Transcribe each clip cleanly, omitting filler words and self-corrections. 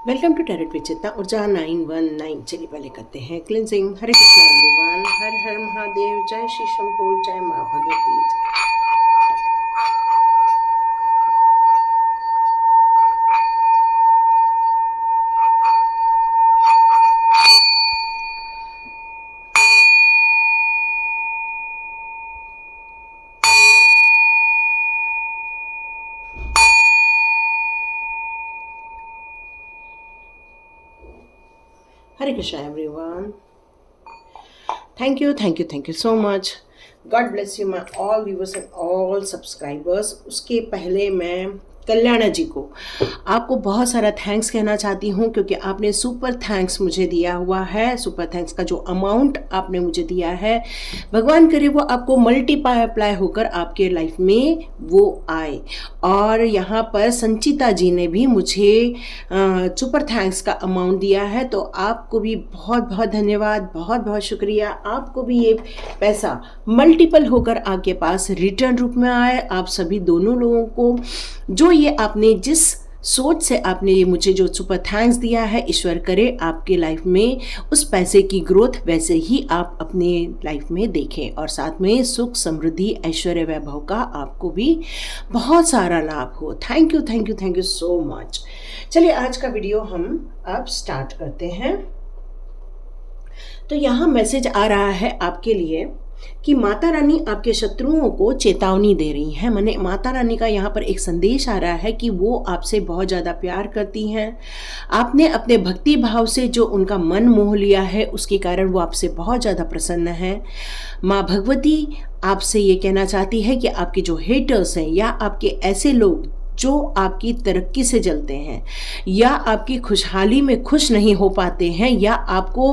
Welcome to tarot विचित्रा ऊर्जा 919। चलिए पहले करते हैं क्लिनजिंग। हरे कृष्णा एवरीवन, हर हर महादेव, जय श्री शंभू, जय माँ Bhagwati. Hare Krishna everyone, thank you so much. God bless you my all viewers and all subscribers. उसके पहले मैं कल्याणा जी को आपको बहुत सारा थैंक्स कहना चाहती हूँ, क्योंकि आपने सुपर थैंक्स मुझे दिया हुआ है। सुपर थैंक्स का जो अमाउंट आपने मुझे दिया है, भगवान करे वो आपको मल्टीप्लाई अप्लाई होकर आपके लाइफ में वो आए। और यहाँ पर संचिता जी ने भी मुझे सुपर थैंक्स का अमाउंट दिया है, तो आपको भी बहुत बहुत धन्यवाद, बहुत बहुत शुक्रिया। आपको भी ये पैसा मल्टीपल होकर आपके पास रिटर्न रूप में आए। आप सभी दोनों लोगों को जो ये आपने जिस सोच से आपने ये मुझे जो सुपर थैंक्स दिया है, ईश्वर करे आपके लाइफ में उस पैसे की ग्रोथ वैसे ही आप अपने लाइफ में देखें, और साथ में सुख समृद्धि ऐश्वर्य वैभव का आपको भी बहुत सारा लाभ हो। Thank you so much. चलिए आज का वीडियो हम अब स्टार्ट करते हैं। तो यहाँ मैसेज आ रहा है आपके लिए कि माता रानी आपके शत्रुओं को चेतावनी दे रही हैं। माने माता रानी का यहाँ पर एक संदेश आ रहा है कि वो आपसे बहुत ज़्यादा प्यार करती हैं। आपने अपने भक्ति भाव से जो उनका मन मोह लिया है, उसके कारण वो आपसे बहुत ज़्यादा प्रसन्न है। माँ भगवती आपसे ये कहना चाहती है कि आपके जो हेटर्स हैं या आपके ऐसे लोग जो आपकी तरक्की से जलते हैं या आपकी खुशहाली में खुश नहीं हो पाते हैं या आपको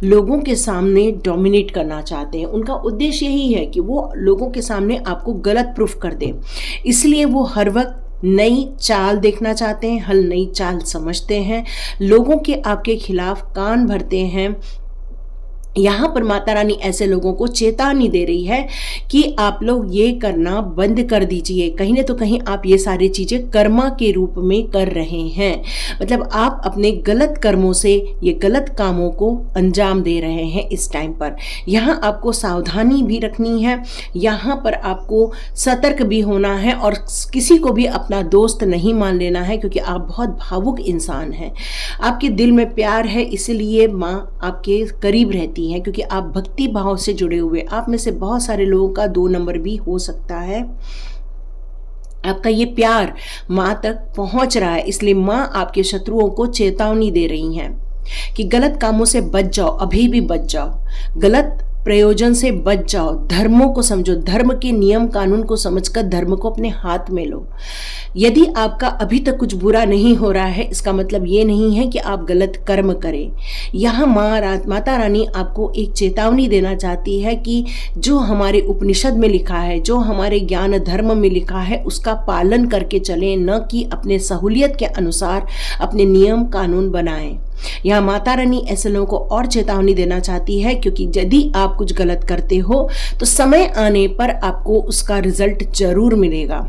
लोगों के सामने डोमिनेट करना चाहते हैं, उनका उद्देश्य यही है कि वो लोगों के सामने आपको गलत प्रूफ कर दें। इसलिए वो हर वक्त नई चाल देखना चाहते हैं, हल नई चाल समझते हैं, लोगों के आपके खिलाफ कान भरते हैं। यहाँ पर माता रानी ऐसे लोगों को चेतावनी दे रही है कि आप लोग ये करना बंद कर दीजिए। कहीं न तो कहीं आप ये सारी चीज़ें कर्मा के रूप में कर रहे हैं, मतलब आप अपने गलत कर्मों से ये गलत कामों को अंजाम दे रहे हैं इस टाइम पर। यहाँ आपको सावधानी भी रखनी है, यहाँ पर आपको सतर्क भी होना है और किसी को भी अपना दोस्त नहीं मान लेना है, क्योंकि आप बहुत भावुक इंसान हैं। आपके दिल में प्यार है, इसलिए माँ आपके करीब रहती है, क्योंकि आप भक्ति भाव से जुड़े हुए। आप में से बहुत सारे लोगों का 2 नंबर भी हो सकता है। आपका ये प्यार माँ तक पहुंच रहा है, इसलिए माँ आपके शत्रुओं को चेतावनी दे रही हैं कि गलत कामों से बच जाओ, अभी भी बच जाओ, गलत प्रयोजन से बच जाओ, धर्मों को समझो, धर्म के नियम कानून को समझकर धर्म को अपने हाथ में लो। यदि आपका अभी तक कुछ बुरा नहीं हो रहा है, इसका मतलब ये नहीं है कि आप गलत कर्म करें। यहाँ माता रानी आपको एक चेतावनी देना चाहती है कि जो हमारे उपनिषद में लिखा है, जो हमारे ज्ञान धर्म में लिखा है, उसका पालन करके चलें, न कि अपने सहूलियत के अनुसार अपने नियम कानून बनाएं। यहाँ माता रानी ऐसे लोगों को और चेतावनी देना चाहती है, क्योंकि यदि आप कुछ गलत करते हो तो समय आने पर आपको उसका रिजल्ट जरूर मिलेगा।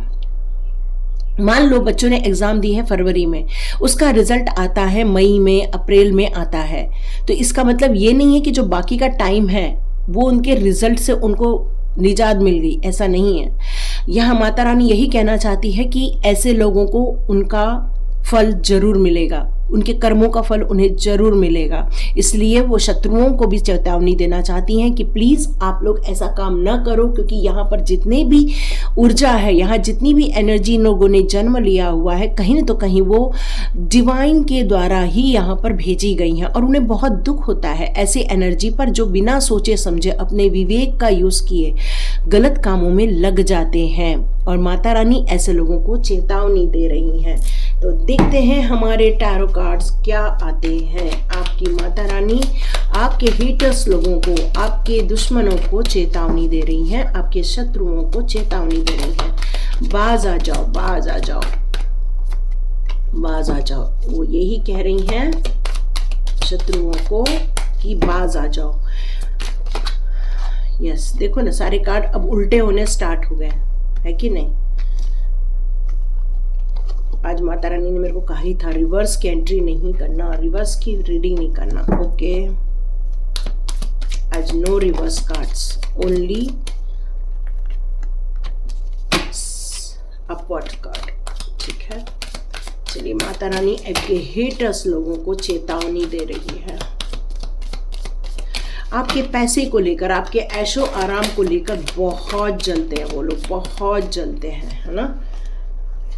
मान लो बच्चों ने एग्जाम दी है फरवरी में, उसका रिजल्ट आता है मई में, अप्रैल में आता है, तो इसका मतलब ये नहीं है कि जो बाकी का टाइम है वो उनके रिजल्ट से उनको निजात मिल गई, ऐसा नहीं है। यहाँ माता रानी यही कहना चाहती है कि ऐसे लोगों को उनका फल जरूर मिलेगा, उनके कर्मों का फल उन्हें जरूर मिलेगा। इसलिए वो शत्रुओं को भी चेतावनी देना चाहती हैं कि प्लीज़ आप लोग ऐसा काम ना करो, क्योंकि यहाँ पर जितने भी ऊर्जा है, यहाँ जितनी भी एनर्जी लोगों ने जन्म लिया हुआ है, कहीं न तो कहीं वो डिवाइन के द्वारा ही यहाँ पर भेजी गई हैं, और उन्हें बहुत दुख होता है ऐसे एनर्जी पर जो बिना सोचे समझे अपने विवेक का यूज़ किए गलत कामों में लग जाते हैं। और माता रानी ऐसे लोगों को चेतावनी दे रही हैं। तो देखते हैं हमारे टैरो कार्ड्स क्या आते हैं। आपकी माता रानी आपके हेटर्स लोगों को, आपके दुश्मनों को चेतावनी दे रही हैं, आपके शत्रुओं को चेतावनी दे रही हैं। बाज आ जाओ, बाज आ जाओ, बाज आ जाओ। वो यही कह रही हैं शत्रुओं को कि बाज आ जाओ। यस, देखो ना सारे कार्ड अब उल्टे होने स्टार्ट हो गए, है कि नहीं। आज माता रानी ने मेरे को कहा ही था रिवर्स की एंट्री नहीं करना, रिवर्स की रीडिंग नहीं करना। ओके, आज no reverse cards, only upward card. ठीक है, चलिए माता रानी आपके हेटर्स लोगों को चेतावनी दे रही है। आपके पैसे को लेकर, आपके ऐशो आराम को लेकर बहुत जलते हैं वो लोग, बहुत जलते हैं, है ना,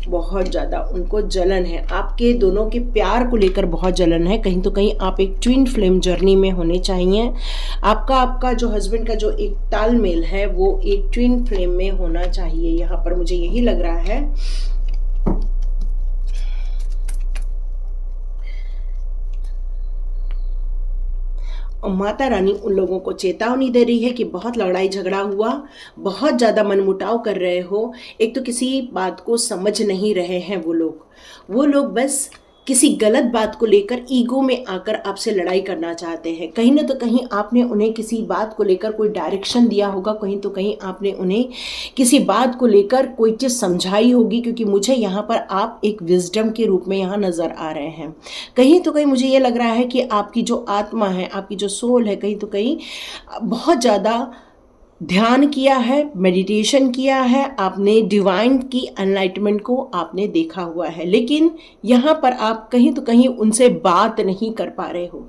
बहुत ज़्यादा उनको जलन है। आपके दोनों के प्यार को लेकर बहुत जलन है। कहीं तो कहीं आप एक ट्विन फ्लेम जर्नी में होने चाहिए। आपका जो हस्बैंड का जो एक तालमेल है वो एक ट्विन फ्लेम में होना चाहिए। यहाँ पर मुझे यही लग रहा है। और माता रानी उन लोगों को चेतावनी दे रही है कि बहुत लड़ाई झगड़ा हुआ, बहुत ज़्यादा मनमुटाव कर रहे हो, एक तो किसी बात को समझ नहीं रहे हैं वो लोग बस किसी गलत बात को लेकर ईगो में आकर आपसे लड़ाई करना चाहते हैं। कहीं ना तो कहीं आपने उन्हें किसी बात को लेकर कोई डायरेक्शन दिया होगा, कहीं तो कहीं आपने उन्हें किसी बात को लेकर कोई चीज़ समझाई होगी, क्योंकि मुझे यहाँ पर आप एक विजडम के रूप में यहाँ नज़र आ रहे हैं। कहीं तो कहीं मुझे ये लग रहा है कि आपकी जो आत्मा है, आपकी जो सोल है, कहीं तो कहीं बहुत ज़्यादा ध्यान किया है, मेडिटेशन किया है, आपने डिवाइन की एनलाइटमेंट को आपने देखा हुआ है, लेकिन यहाँ पर आप कहीं तो कहीं उनसे बात नहीं कर पा रहे हो।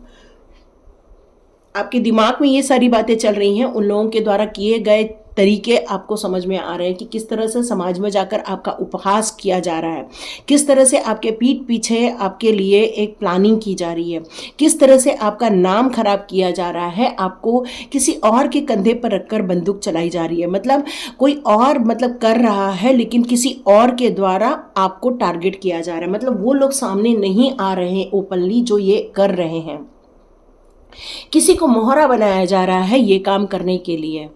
आपके दिमाग में ये सारी बातें चल रही हैं, उन लोगों के द्वारा किए गए तरीके आपको समझ में आ रहे हैं कि किस तरह से समाज में जाकर आपका उपहास किया जा रहा है, किस तरह से आपके पीठ पीछे आपके लिए एक प्लानिंग की जा रही है, किस तरह से आपका नाम खराब किया जा रहा है, आपको किसी और के कंधे पर रखकर बंदूक चलाई जा रही है। मतलब कोई और कर रहा है, लेकिन किसी और के द्वारा आपको टारगेट किया जा रहा है। मतलब वो लोग सामने नहीं आ रहे हैं ओपनली जो ये कर रहे हैं, किसी को मोहरा बनाया जा रहा है ये काम करने के लिए।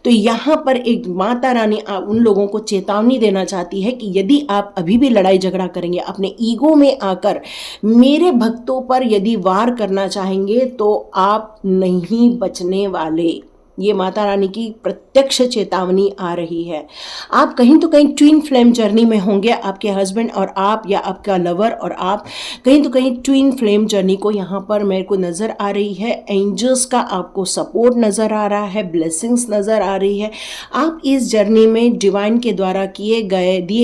तो यहाँ पर एक माता रानी उन लोगों को चेतावनी देना चाहती है कि यदि आप अभी भी लड़ाई झगड़ा करेंगे, अपने ईगो में आकर मेरे भक्तों पर यदि वार करना चाहेंगे, तो आप नहीं बचने वाले। ये माता रानी की प्रत्यक्ष चेतावनी आ रही है। आप कहीं तो कहीं ट्विन फ्लेम जर्नी में होंगे, आपके हस्बैंड और आप, या आपका लवर और आप, कहीं तो कहीं ट्विन फ्लेम जर्नी को यहाँ पर मेरे को नज़र आ रही है। एंजल्स का आपको सपोर्ट नज़र आ रहा है, ब्लेसिंग्स नज़र आ रही है। आप इस जर्नी में डिवाइन के द्वारा दिए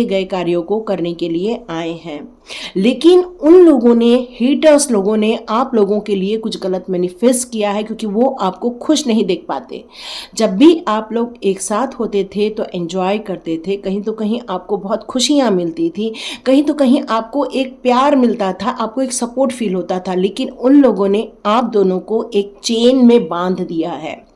गए कार्यों को करने के लिए आए हैं, लेकिन उन लोगों ने, हेटर्स लोगों ने आप लोगों के लिए कुछ गलत मैनिफेस्ट किया है, क्योंकि वो आपको खुश नहीं देख पाते। जब भी आप लोग एक साथ होते थे तो एंजॉय करते थे, कहीं तो कहीं आपको बहुत खुशियां मिलती थी, कहीं तो कहीं आपको एक प्यार मिलता था, आपको एक सपोर्ट फील होता था। लेकिन उन लोगों ने आप दोनों को एक चेन में बांध दिया है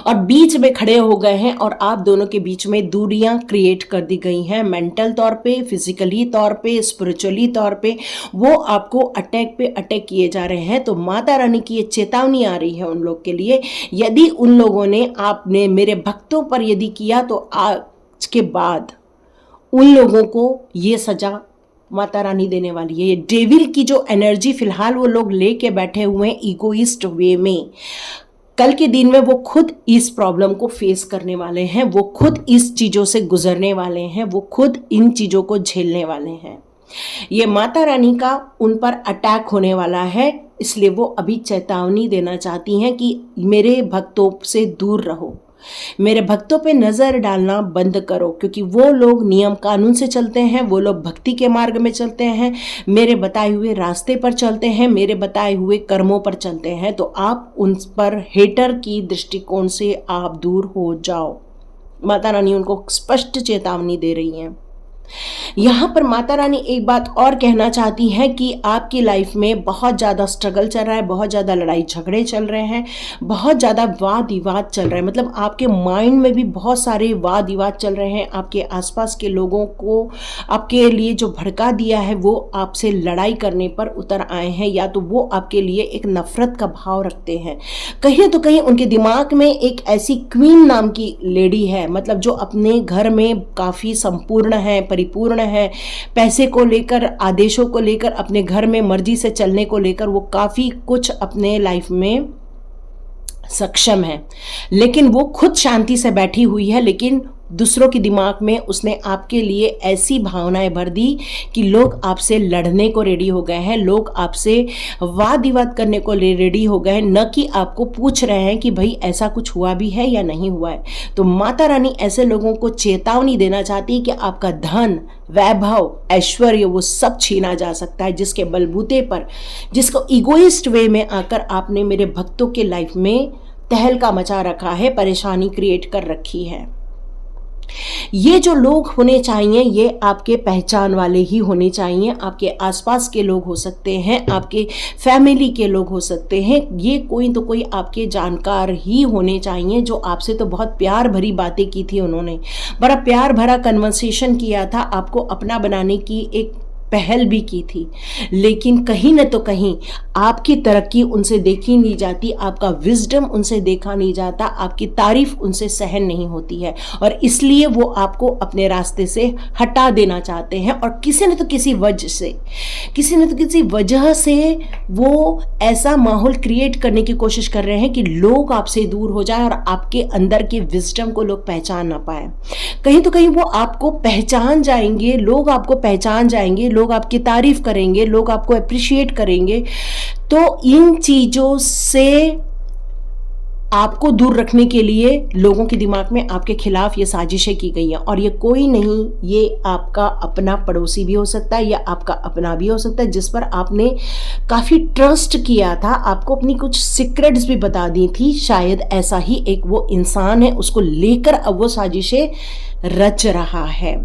और बीच में खड़े हो गए हैं, और आप दोनों के बीच में दूरियां क्रिएट कर दी गई हैं। मेंटल तौर पे, फिजिकली तौर पे, स्पिरिचुअली तौर पे वो आपको अटैक पे अटैक किए जा रहे हैं। तो माता रानी की ये चेतावनी आ रही है उन लोग के लिए, यदि उन लोगों ने आपने मेरे भक्तों पर यदि किया, तो आज के बाद उन लोगों को ये सजा माता रानी देने वाली है। ये डेविल की जो एनर्जी फिलहाल वो लोग लेके बैठे हुए हैं ईगोइस्ट वे में, कल के दिन में वो खुद इस प्रॉब्लम को फेस करने वाले हैं, वो खुद इस चीज़ों से गुजरने वाले हैं, वो खुद इन चीज़ों को झेलने वाले हैं। ये माता रानी का उन पर अटैक होने वाला है, इसलिए वो अभी चेतावनी देना चाहती हैं कि मेरे भक्तों से दूर रहो, मेरे भक्तों पे नज़र डालना बंद करो, क्योंकि वो लोग नियम कानून से चलते हैं, वो लोग भक्ति के मार्ग में चलते हैं, मेरे बताए हुए रास्ते पर चलते हैं, मेरे बताए हुए कर्मों पर चलते हैं। तो आप उन पर हेटर की दृष्टिकोण से आप दूर हो जाओ। माता रानी उनको स्पष्ट चेतावनी दे रही हैं। यहाँ पर माता रानी एक बात और कहना चाहती है कि आपकी लाइफ में बहुत ज़्यादा स्ट्रगल चल रहा है, बहुत ज़्यादा लड़ाई झगड़े चल रहे हैं, बहुत ज़्यादा वाद विवाद चल रहा है। मतलब आपके माइंड में भी बहुत सारे वाद विवाद चल रहे हैं। आपके आसपास के लोगों को आपके लिए जो भड़का दिया है, वो आपसे लड़ाई करने पर उतर आए हैं, या तो वो आपके लिए एक नफरत का भाव रखते हैं। कहीं तो कहीं उनके दिमाग में एक ऐसी क्वीन नाम की लेडी है, मतलब जो अपने घर में काफ़ी संपूर्ण है, परिपूर्ण है, पैसे को लेकर, आदेशों को लेकर, अपने घर में मर्जी से चलने को लेकर वो काफ़ी कुछ अपने लाइफ में सक्षम है, लेकिन वो खुद शांति से बैठी हुई है, लेकिन दूसरों के दिमाग में उसने आपके लिए ऐसी भावनाएं भर दी कि लोग आपसे लड़ने को रेडी हो गए हैं, लोग आपसे वाद विवाद करने को रेडी हो गए हैं, न कि आपको पूछ रहे हैं कि भाई ऐसा कुछ हुआ भी है या नहीं हुआ है। तो माता रानी ऐसे लोगों को चेतावनी देना चाहती है कि आपका धन, वैभव, ऐश्वर्य वो सब छीना जा सकता है, जिसके बलबूते पर, जिसको इगोइस्ट वे में आकर आपने मेरे भक्तों के लाइफ में तहलका मचा रखा है, परेशानी क्रिएट कर रखी है। ये जो लोग होने चाहिए ये आपके पहचान वाले ही होने चाहिए, आपके आसपास के लोग हो सकते हैं, आपके फैमिली के लोग हो सकते हैं, ये कोई तो कोई आपके जानकार ही होने चाहिए जो आपसे तो बहुत प्यार भरी बातें की थी, उन्होंने बड़ा प्यार भरा कन्वर्सेशन किया था, आपको अपना बनाने की एक पहल भी की थी, लेकिन कहीं न तो कहीं आपकी तरक्की उनसे देखी नहीं जाती, आपका विजडम उनसे देखा नहीं जाता, आपकी तारीफ उनसे सहन नहीं होती है और इसलिए वो आपको अपने रास्ते से हटा देना चाहते हैं। और किसी न तो किसी वजह से वो ऐसा माहौल क्रिएट करने की कोशिश कर रहे हैं कि लोग आपसे दूर हो जाए और आपके अंदर के विजडम को लोग पहचान ना पाए। कहीं तो कहीं वो आपको पहचान जाएंगे, लोग आपको पहचान जाएंगे, लोग आपकी तारीफ करेंगे, लोग आपको अप्रिशिएट करेंगे। तो इन चीजों से आपको दूर रखने के लिए लोगों के दिमाग में आपके खिलाफ ये साजिशें की गई हैं और ये कोई नहीं, ये आपका अपना पड़ोसी भी हो सकता है या आपका अपना भी हो सकता है, जिस पर आपने काफ़ी ट्रस्ट किया था, आपको अपनी कुछ सीक्रेट्स भी बता दी थी। शायद ऐसा ही एक वो इंसान है, उसको लेकर अब वो साजिशें रच रहा है।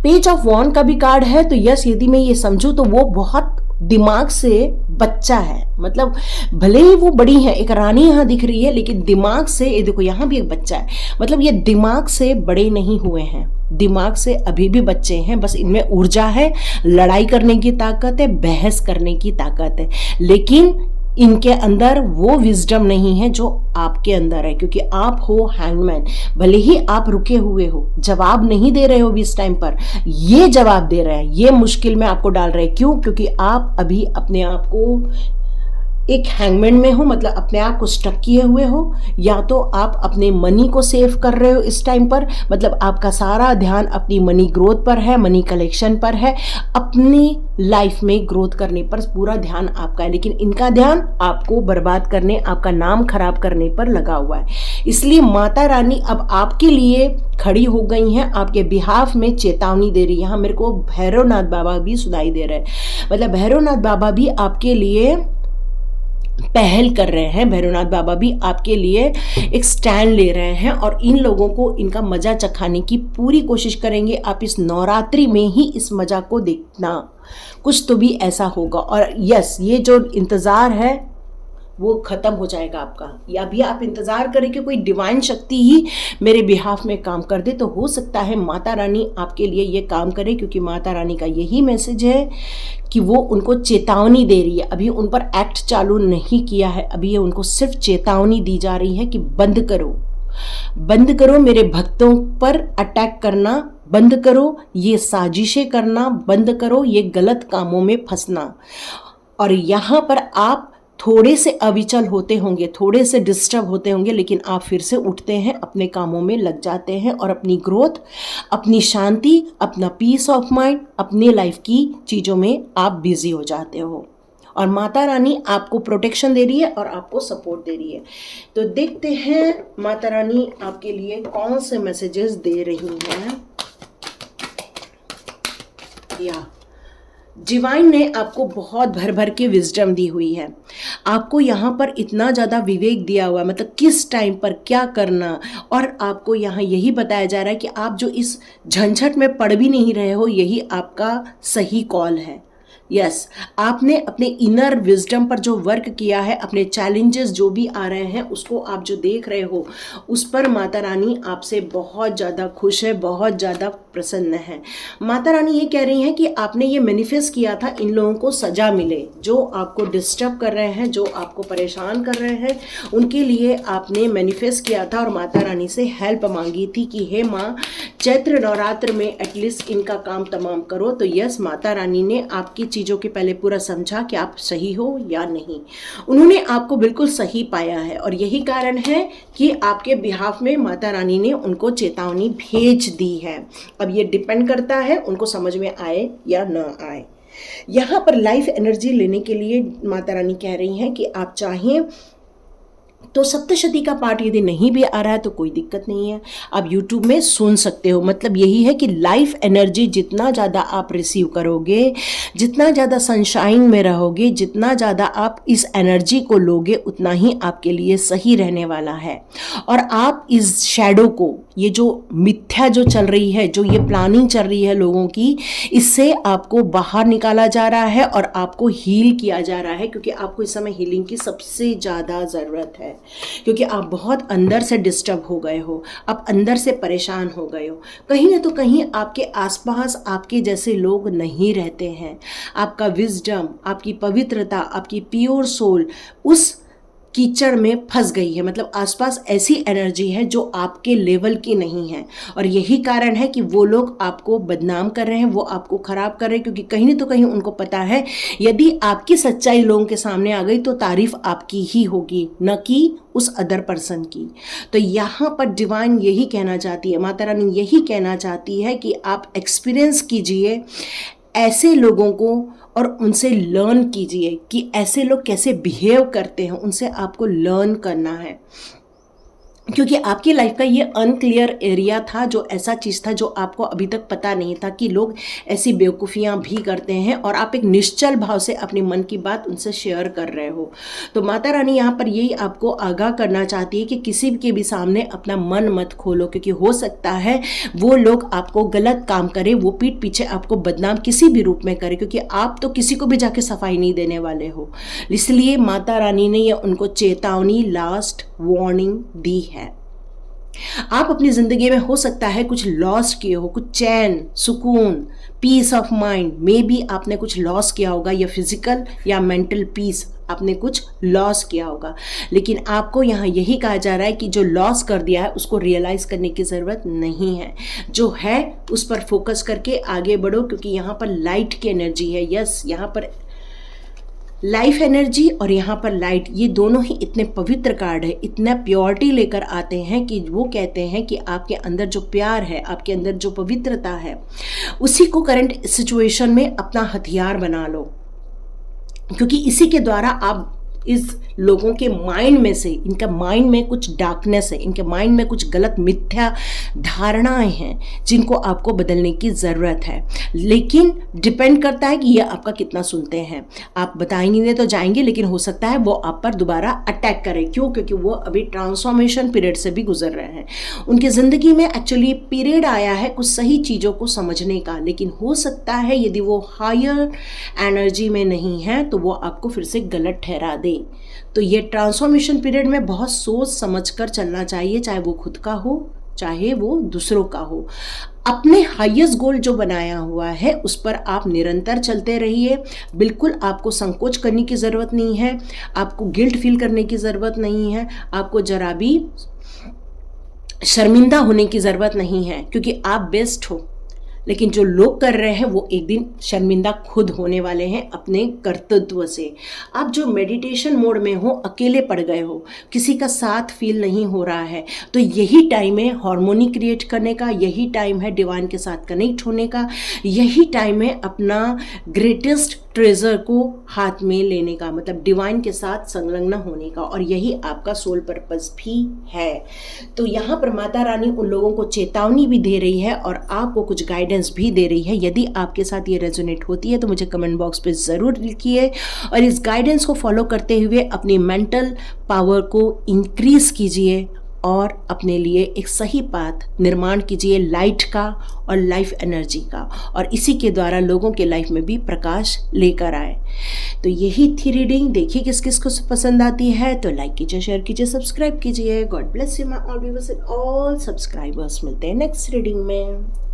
पेज ऑफ वॉन्ड का भी कार्ड है, तो यस, यदि मैं ये समझूं तो वो बहुत दिमाग से बच्चा है, मतलब भले ही वो बड़ी है, एक रानी यहाँ दिख रही है, लेकिन दिमाग से, ये देखो यहाँ भी एक बच्चा है, मतलब ये दिमाग से बड़े नहीं हुए हैं, दिमाग से अभी भी बच्चे हैं, बस इनमें ऊर्जा है, लड़ाई करने की ताकत है, बहस करने की ताकत है, लेकिन इनके अंदर वो विजडम नहीं है जो आपके अंदर है, क्योंकि आप हो हैंगमैन। भले ही आप रुके हुए हो, जवाब नहीं दे रहे हो भी इस टाइम पर, ये जवाब दे रहे हैं, ये मुश्किल में आपको डाल रहे हैं। क्यों? क्योंकि आप अभी अपने आप को एक हैंगमैन में हो, मतलब अपने आप को स्टक किए हुए हो, या तो आप अपने मनी को सेव कर रहे हो इस टाइम पर, मतलब आपका सारा ध्यान अपनी मनी ग्रोथ पर है, मनी कलेक्शन पर है, अपनी लाइफ में ग्रोथ करने पर पूरा ध्यान आपका है, लेकिन इनका ध्यान आपको बर्बाद करने, आपका नाम खराब करने पर लगा हुआ है। इसलिए माता रानी अब आपके लिए खड़ी हो गई हैं, आपके बिहाफ में चेतावनी दे रही है। यहाँ मेरे को भैरवनाथ बाबा भी सुनाई दे रहे हैं, मतलब भैरवनाथ बाबा भी आपके लिए पहल कर रहे हैं, भैरवनाथ बाबा भी आपके लिए एक स्टैंड ले रहे हैं और इन लोगों को इनका मजा चखाने की पूरी कोशिश करेंगे। आप इस नवरात्रि में ही इस मजा को देखना, कुछ तो भी ऐसा होगा। और यस, ये जो इंतज़ार है वो ख़त्म हो जाएगा आपका, या भी आप इंतज़ार करें कि कोई डिवाइन शक्ति ही मेरे बिहाफ में काम कर दे, तो हो सकता है माता रानी आपके लिए ये काम करे, क्योंकि माता रानी का यही मैसेज है कि वो उनको चेतावनी दे रही है। अभी उन पर एक्ट चालू नहीं किया है, अभी ये उनको सिर्फ चेतावनी दी जा रही है कि बंद करो, बंद करो मेरे भक्तों पर अटैक करना, बंद करो ये साजिशें करना, बंद करो ये गलत कामों में फंसना। और यहाँ पर आप थोड़े से अविचल होते होंगे, थोड़े से डिस्टर्ब होते होंगे, लेकिन आप फिर से उठते हैं, अपने कामों में लग जाते हैं और अपनी ग्रोथ, अपनी शांति, अपना पीस ऑफ माइंड, अपने लाइफ की चीज़ों में आप बिजी हो जाते हो। और माता रानी आपको प्रोटेक्शन दे रही है और आपको सपोर्ट दे रही है। तो देखते हैं माता रानी आपके लिए कौन से मैसेजेस दे रही हैं। या डिवाइन ने आपको बहुत भर भर के विजडम दी हुई है, आपको यहाँ पर इतना ज़्यादा विवेक दिया हुआ है, मतलब किस टाइम पर क्या करना, और आपको यहाँ यही बताया जा रहा है कि आप जो इस झंझट में पड़ भी नहीं रहे हो, यही आपका सही कॉल है। यस, आपने अपने इनर विजडम पर जो वर्क किया है, अपने चैलेंजेस जो भी आ रहे हैं उसको आप जो देख रहे हो, उस पर माता रानी आपसे बहुत ज़्यादा खुश है, बहुत ज़्यादा प्रसन्न है। माता रानी ये कह रही हैं कि आपने ये मैनिफेस्ट किया था इन लोगों को सज़ा मिले, जो आपको डिस्टर्ब कर रहे हैं, जो आपको परेशान कर रहे हैं, उनके लिए आपने मैनिफेस्ट किया था और माता रानी से हेल्प मांगी थी कि हे माँ, चैत्र नवरात्र में एटलीस्ट इनका काम तमाम करो। तो यस, माता रानी ने आपकी चीज़ों के पहले पूरा समझा कि आप सही हो या नहीं। उन्होंने आपको बिल्कुल सही पाया है और यही कारण है कि आपके बिहाफ में माता रानी ने उनको चेतावनी भेज दी है। अब ये डिपेंड करता है उनको समझ में आए या न आए। यहाँ पर लाइफ एनर्जी लेने के लिए माता रानी कह रही हैं कि आप चाहें तो सप्तशती का पाठ यदि नहीं भी आ रहा है तो कोई दिक्कत नहीं है, आप YouTube में सुन सकते हो। मतलब यही है कि लाइफ एनर्जी जितना ज़्यादा आप रिसीव करोगे, जितना ज़्यादा सनशाइन में रहोगे, जितना ज़्यादा आप इस एनर्जी को लोगे, उतना ही आपके लिए सही रहने वाला है। और आप इस शैडो को, ये जो मिथ्या जो चल रही है, जो ये प्लानिंग चल रही है लोगों की, इससे आपको बाहर निकाला जा रहा है और आपको हील किया जा रहा है, क्योंकि आपको इस समय हीलिंग की सबसे ज़्यादा ज़रूरत है। क्योंकि आप बहुत अंदर से डिस्टर्ब हो गए हो, आप अंदर से परेशान हो गए हो। कहीं ना तो कहीं आपके आसपास आपके जैसे लोग नहीं रहते हैं। आपका विजडम, आपकी पवित्रता, आपकी प्योर सोल उस कीचड़ में फंस गई है। मतलब आसपास ऐसी एनर्जी है जो आपके लेवल की नहीं है, और यही कारण है कि वो लोग आपको बदनाम कर रहे हैं, वो आपको खराब कर रहे हैं, क्योंकि कहीं न तो कहीं उनको पता है यदि आपकी सच्चाई लोगों के सामने आ गई तो तारीफ आपकी ही होगी, न कि उस अदर पर्सन की। तो यहाँ पर डिवाइन यही कहना चाहती है, माता रानी यही कहना चाहती है कि आप एक्सपीरियंस कीजिए ऐसे लोगों को और उनसे लर्न कीजिए कि ऐसे लोग कैसे बिहेव करते हैं, उनसे आपको लर्न करना है। क्योंकि आपकी लाइफ का ये अनक्लियर एरिया था, जो ऐसा चीज़ था जो आपको अभी तक पता नहीं था कि लोग ऐसी बेवकूफ़ियाँ भी करते हैं, और आप एक निश्चल भाव से अपने मन की बात उनसे शेयर कर रहे हो। तो माता रानी यहाँ पर यही आपको आगाह करना चाहती है कि किसी के भी सामने अपना मन मत खोलो, क्योंकि हो सकता है वो लोग आपको गलत काम करें, वो पीठ पीछे आपको बदनाम किसी भी रूप में करें, क्योंकि आप तो किसी को भी जाके सफाई नहीं देने वाले हो। इसलिए माता रानी ने ये उनको चेतावनी, लास्ट वार्निंग दी है। आप अपनी ज़िंदगी में हो सकता है कुछ लॉस किए हो, कुछ चैन, सुकून, पीस ऑफ माइंड में भी आपने कुछ लॉस किया होगा, या फिजिकल या मेंटल पीस आपने कुछ लॉस किया होगा। लेकिन आपको यहाँ यही कहा जा रहा है कि जो लॉस कर दिया है उसको रियलाइज करने की ज़रूरत नहीं है, जो है उस पर फोकस करके आगे बढ़ो, क्योंकि यहाँ पर लाइट की एनर्जी है। यस, यहाँ पर लाइफ एनर्जी और यहाँ पर लाइट, ये दोनों ही इतने पवित्र कार्ड है, इतना प्योरिटी लेकर आते हैं कि वो कहते हैं कि आपके अंदर जो प्यार है, आपके अंदर जो पवित्रता है, उसी को करंट सिचुएशन में अपना हथियार बना लो, क्योंकि इसी के द्वारा आप इस लोगों के माइंड में से, इनका माइंड में कुछ डार्कनेस है, इनके माइंड में कुछ गलत मिथ्या धारणाएं हैं जिनको आपको बदलने की ज़रूरत है। लेकिन डिपेंड करता है कि ये आपका कितना सुनते हैं। आप बताएंगे तो जाएंगे, लेकिन हो सकता है वो आप पर दोबारा अटैक करें। क्यों? क्योंकि वो अभी ट्रांसफॉर्मेशन पीरियड से भी गुजर रहे हैं। उनकी ज़िंदगी में एक्चुअली पीरियड आया है कुछ सही चीज़ों को समझने का, लेकिन हो सकता है यदि वो हायर एनर्जी में नहीं है तो वो आपको फिर से गलत ठहरा दे। तो ये ट्रांसफॉर्मेशन पीरियड में बहुत सोच समझ कर चलना चाहिए, चाहे वो खुद का हो, चाहे वो दूसरों का हो। अपने हाईएस्ट गोल जो बनाया हुआ है उस पर आप निरंतर चलते रहिए। बिल्कुल आपको संकोच करने की ज़रूरत नहीं है, आपको गिल्ट फील करने की ज़रूरत नहीं है, आपको जरा भी शर्मिंदा होने की ज़रूरत नहीं है, क्योंकि आप बेस्ट हो। लेकिन जो लोग कर रहे हैं वो एक दिन शर्मिंदा खुद होने वाले हैं अपने कर्तव्य से। आप जो मेडिटेशन मोड में हो, अकेले पड़ गए हो, किसी का साथ फील नहीं हो रहा है, तो यही टाइम है हार्मोनी क्रिएट करने का, यही टाइम है डिवाइन के साथ कनेक्ट होने का, यही टाइम है अपना ग्रेटेस्ट ट्रेजर को हाथ में लेने का, मतलब डिवाइन के साथ संलग्न होने का, और यही आपका सोल पर्पस भी है। तो यहाँ पर माता रानी उन लोगों को चेतावनी भी दे रही है और आपको कुछ गाइडेंस भी दे रही है। यदि आपके साथ ये रेजोनेट होती है तो मुझे कमेंट बॉक्स पे ज़रूर लिखिए, और इस गाइडेंस को फॉलो करते हुए अपनी मेंटल पावर को इंक्रीज कीजिए और अपने लिए एक सही पाथ निर्माण कीजिए लाइट का और लाइफ एनर्जी का, और इसी के द्वारा लोगों के लाइफ में भी प्रकाश लेकर आए। तो यही थी रीडिंग। देखिए किस किस को पसंद आती है तो लाइक कीजिए, शेयर कीजिए, सब्सक्राइब कीजिए। God bless you my all viewers and all subscribers. मिलते हैं नेक्स्ट रीडिंग में।